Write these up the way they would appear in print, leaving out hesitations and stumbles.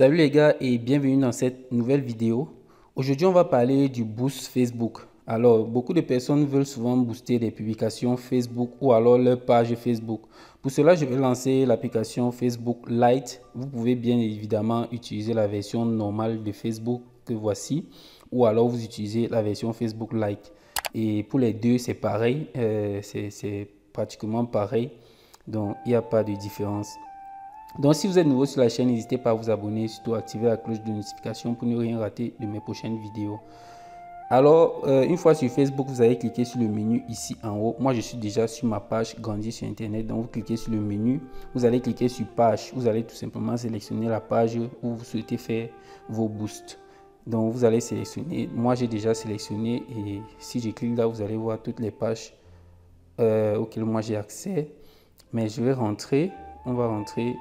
Salut les gars et bienvenue dans cette nouvelle vidéo. Aujourd'hui, on va parler du boost Facebook. Alors, beaucoup de personnes veulent souvent booster des publications Facebook ou alors leur page Facebook. Pour cela, je vais lancer l'application Facebook Lite. Vous pouvez bien évidemment utiliser la version normale de Facebook que voici ou alors vous utilisez la version Facebook Lite. Et pour les deux, c'est pareil, c'est pratiquement pareil. Donc, il n'y a pas de différence. Donc, si vous êtes nouveau sur la chaîne, n'hésitez pas à vous abonner et surtout activer la cloche de notification pour ne rien rater de mes prochaines vidéos. Alors, une fois sur Facebook, vous allez cliquer sur le menu ici en haut. Moi, je suis déjà sur ma page Grandir sur Internet. Donc, vous cliquez sur le menu. Vous allez cliquer sur page. Vous allez tout simplement sélectionner la page où vous souhaitez faire vos boosts. Donc, vous allez sélectionner. Moi, j'ai déjà sélectionné. Et si je clique là, vous allez voir toutes les pages auxquelles moi j'ai accès. Mais je vais rentrer. On va rentrer.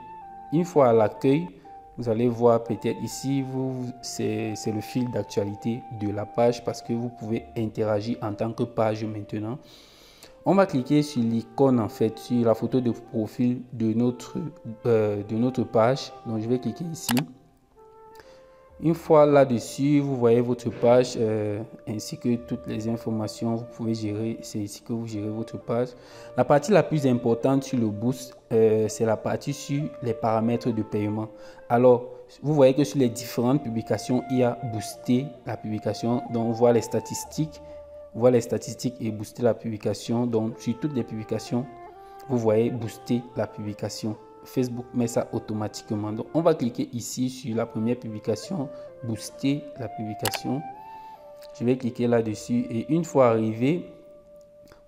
Une fois à l'accueil, vous allez voir peut-être ici, c'est le fil d'actualité de la page parce que vous pouvez interagir en tant que page maintenant. On va cliquer sur l'icône en fait, sur la photo de profil de notre page. Donc je vais cliquer ici. Une fois là-dessus, vous voyez votre page ainsi que toutes les informations. Vous pouvez gérer, c'est ici que vous gérez votre page. La partie la plus importante sur le boost, c'est la partie sur les paramètres de paiement. Alors, vous voyez que sur les différentes publications, il y a boosté la publication. Donc, on voit les statistiques. On voit les statistiques et booster la publication. Donc, sur toutes les publications, vous voyez booster la publication. Facebook met ça automatiquement. Donc, on va cliquer ici sur la première publication, booster la publication. Je vais cliquer là-dessus et une fois arrivé,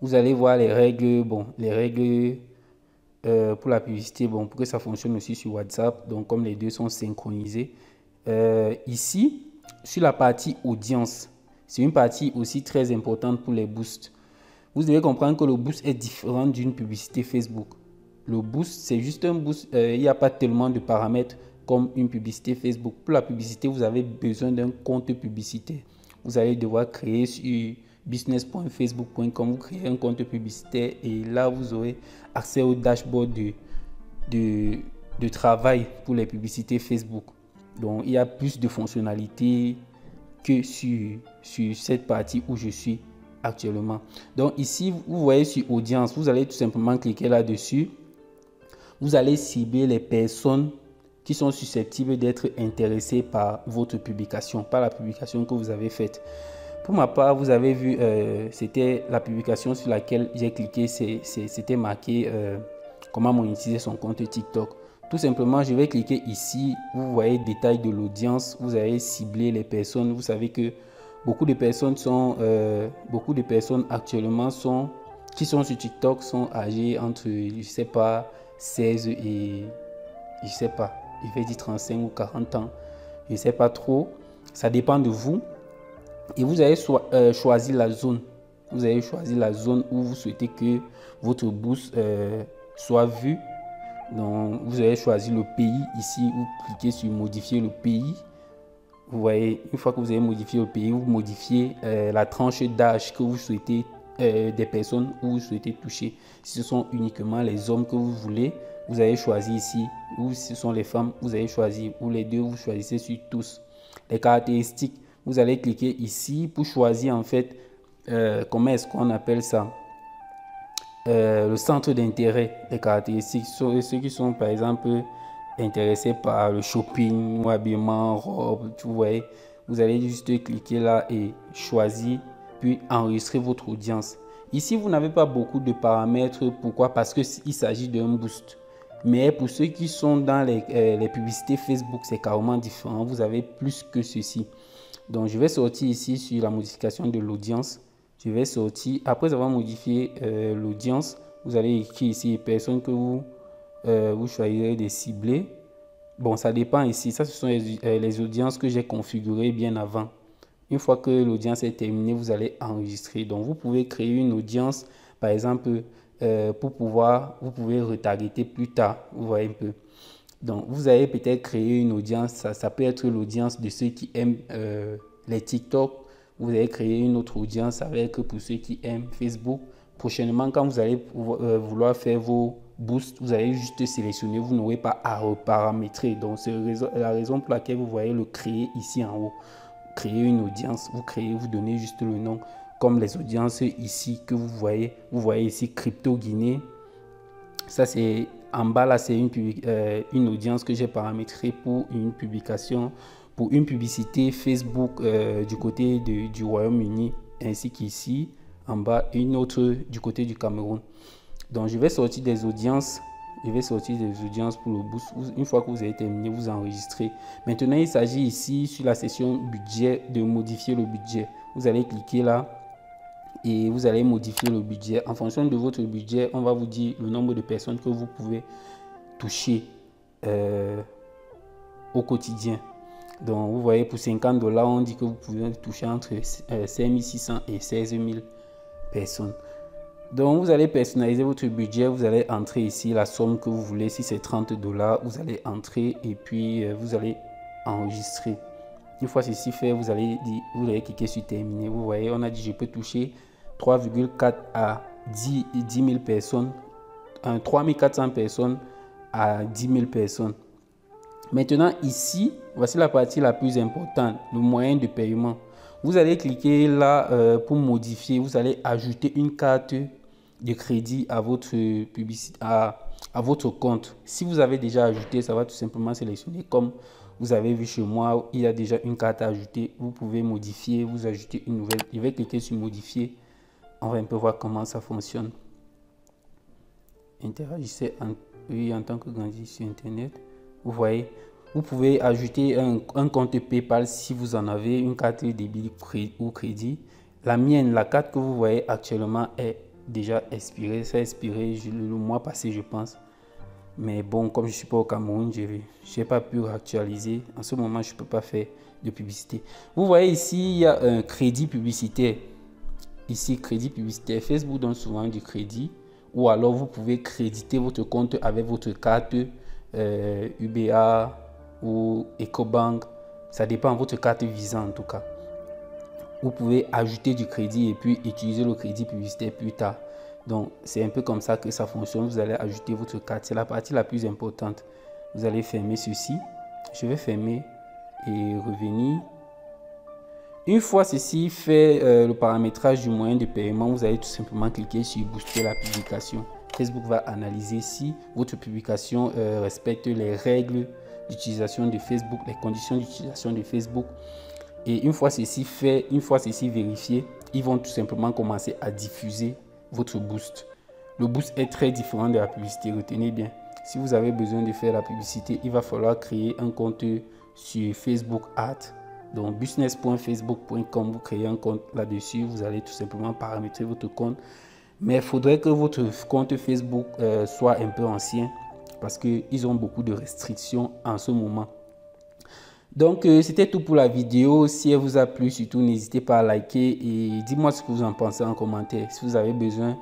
vous allez voir les règles. Bon, les règles pour la publicité, bon, pour que ça fonctionne aussi sur WhatsApp. Donc, comme les deux sont synchronisés. Ici, sur la partie audience, c'est une partie aussi très importante pour les boosts. Vous devez comprendre que le boost est différent d'une publicité Facebook. Le boost, c'est juste un boost. Il n'y a pas tellement de paramètres comme une publicité Facebook. Pour la publicité, vous avez besoin d'un compte publicitaire. Vous allez devoir créer sur business.facebook.com, vous créez un compte publicitaire et là, vous aurez accès au dashboard de travail pour les publicités Facebook. Donc, il y a plus de fonctionnalités que sur cette partie où je suis actuellement. Donc, ici, vous voyez sur audience, vous allez tout simplement cliquer là-dessus. Vous allez cibler les personnes qui sont susceptibles d'être intéressées par votre publication, par la publication que vous avez faite. Pour ma part, vous avez vu, c'était la publication sur laquelle j'ai cliqué, c'était marqué comment monétiser son compte TikTok. Tout simplement, je vais cliquer ici, vous voyez détail de l'audience, vous allez cibler les personnes. Vous savez que beaucoup de personnes actuellement qui sont sur TikTok sont âgées entre, je sais pas, 16 et, je sais pas, je vais dire 35 ou 40 ans. Je sais pas trop. Ça dépend de vous. Et vous allez choisir la zone. Vous allez choisir la zone où vous souhaitez que votre boost soit vu. Donc, vous allez choisir le pays. Ici, vous cliquez sur modifier le pays. Vous voyez, une fois que vous avez modifié le pays, vous modifiez la tranche d'âge que vous souhaitez, des personnes où vous souhaitez toucher. Si ce sont uniquement les hommes que vous voulez, vous allez choisir ici. Ou si ce sont les femmes, vous allez choisir. Ou les deux, vous choisissez sur tous. Les caractéristiques, vous allez cliquer ici pour choisir en fait, comment est-ce qu'on appelle ça, le centre d'intérêt. Les caractéristiques, ceux qui sont par exemple intéressés par le shopping ou habillement, robe, vous voyez, vous allez juste cliquer là et choisir, puis enregistrer votre audience. Ici, vous n'avez pas beaucoup de paramètres. Pourquoi? Parce qu'il s'agit d'un boost. Mais pour ceux qui sont dans les publicités Facebook, c'est carrément différent. Vous avez plus que ceci. Donc, je vais sortir ici sur la modification de l'audience. Je vais sortir. Après avoir modifié l'audience, vous allez écrire ici les personnes que vous choisirez de cibler. Bon, ça dépend ici. Ça, ce sont les audiences que j'ai configurées bien avant. Une fois que l'audience est terminée, vous allez enregistrer. Donc, vous pouvez créer une audience, par exemple, vous pouvez retargeter plus tard. Vous voyez un peu. Donc, vous allez peut-être créer une audience. Ça peut être l'audience de ceux qui aiment les TikTok. Vous allez créer une autre audience avec pour ceux qui aiment Facebook. Prochainement, quand vous allez vouloir faire vos boost, vous allez juste sélectionner, vous n'aurez pas à reparamétrer. Donc c'est la raison pour laquelle vous voyez le créer ici en haut. Créer une audience, vous donnez juste le nom, comme les audiences ici que vous voyez ici Crypto Guinée. Ça c'est en bas là, c'est une audience que j'ai paramétrée pour une publication, pour une publicité Facebook du côté du Royaume-Uni, ainsi qu'ici en bas une autre du côté du Cameroun. Donc je vais sortir des audiences. Pour le boost. Une fois que vous avez terminé, vous enregistrez. Maintenant, il s'agit ici sur la section budget de modifier le budget. Vous allez cliquer là et vous allez modifier le budget. En fonction de votre budget, on va vous dire le nombre de personnes que vous pouvez toucher au quotidien. Donc vous voyez, pour 50 $, on dit que vous pouvez toucher entre 5600 et 16 000 personnes. Donc vous allez personnaliser votre budget, vous allez entrer ici la somme que vous voulez. Si c'est 30 $, vous allez entrer et puis vous allez enregistrer. Une fois ceci fait, vous allez cliquer sur terminer. Vous voyez, on a dit je peux toucher 3,4 à 10 000 personnes, 3400 personnes à 10 000 personnes. Maintenant ici, voici la partie la plus importante, le moyen de paiement. Vous allez cliquer là pour modifier, vous allez ajouter une carte de crédit à votre publicité, à votre compte. Si vous avez déjà ajouté, ça va tout simplement sélectionner comme vous avez vu chez moi, il y a déjà une carte à ajouter. Vous pouvez modifier, vous ajoutez une nouvelle. Je vais cliquer sur modifier. On va un peu voir comment ça fonctionne. Interagissez en tant que grandi sur Internet. Vous voyez, vous pouvez ajouter un compte PayPal si vous en avez, une carte débit ou crédit. La mienne, la carte que vous voyez actuellement est déjà expirée. Ça a expiré le mois passé, je pense. Mais bon, comme je ne suis pas au Cameroun, je n'ai pas pu réactualiser. En ce moment, je ne peux pas faire de publicité. Vous voyez ici, il y a un crédit publicitaire. Ici, crédit publicitaire. Facebook donne souvent du crédit. Ou alors, vous pouvez créditer votre compte avec votre carte UBA ou EcoBank. Ça dépend de votre carte Visa en tout cas. Vous pouvez ajouter du crédit et puis utiliser le crédit publicitaire plus tard. Donc, c'est un peu comme ça que ça fonctionne. Vous allez ajouter votre carte. C'est la partie la plus importante. Vous allez fermer ceci. Je vais fermer et revenir. Une fois ceci fait, le paramétrage du moyen de paiement, vous allez tout simplement cliquer sur booster la publication. Facebook va analyser si votre publication respecte les règles d'utilisation de Facebook, les conditions d'utilisation de Facebook. Et une fois ceci fait, une fois ceci vérifié, ils vont tout simplement commencer à diffuser votre boost. Le boost est très différent de la publicité, retenez bien. Si vous avez besoin de faire la publicité, il va falloir créer un compte sur Facebook Ads. Donc business.facebook.com, vous créez un compte là-dessus, vous allez tout simplement paramétrer votre compte. Mais il faudrait que votre compte Facebook soit un peu ancien parce qu'ils ont beaucoup de restrictions en ce moment. Donc, c'était tout pour la vidéo. Si elle vous a plu, surtout, n'hésitez pas à liker et dites-moi ce que vous en pensez en commentaire. Si vous avez besoin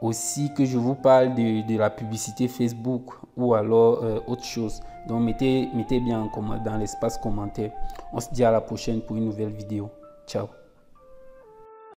aussi que je vous parle de la publicité Facebook ou alors autre chose. Donc, mettez bien dans l'espace commentaire. On se dit à la prochaine pour une nouvelle vidéo. Ciao.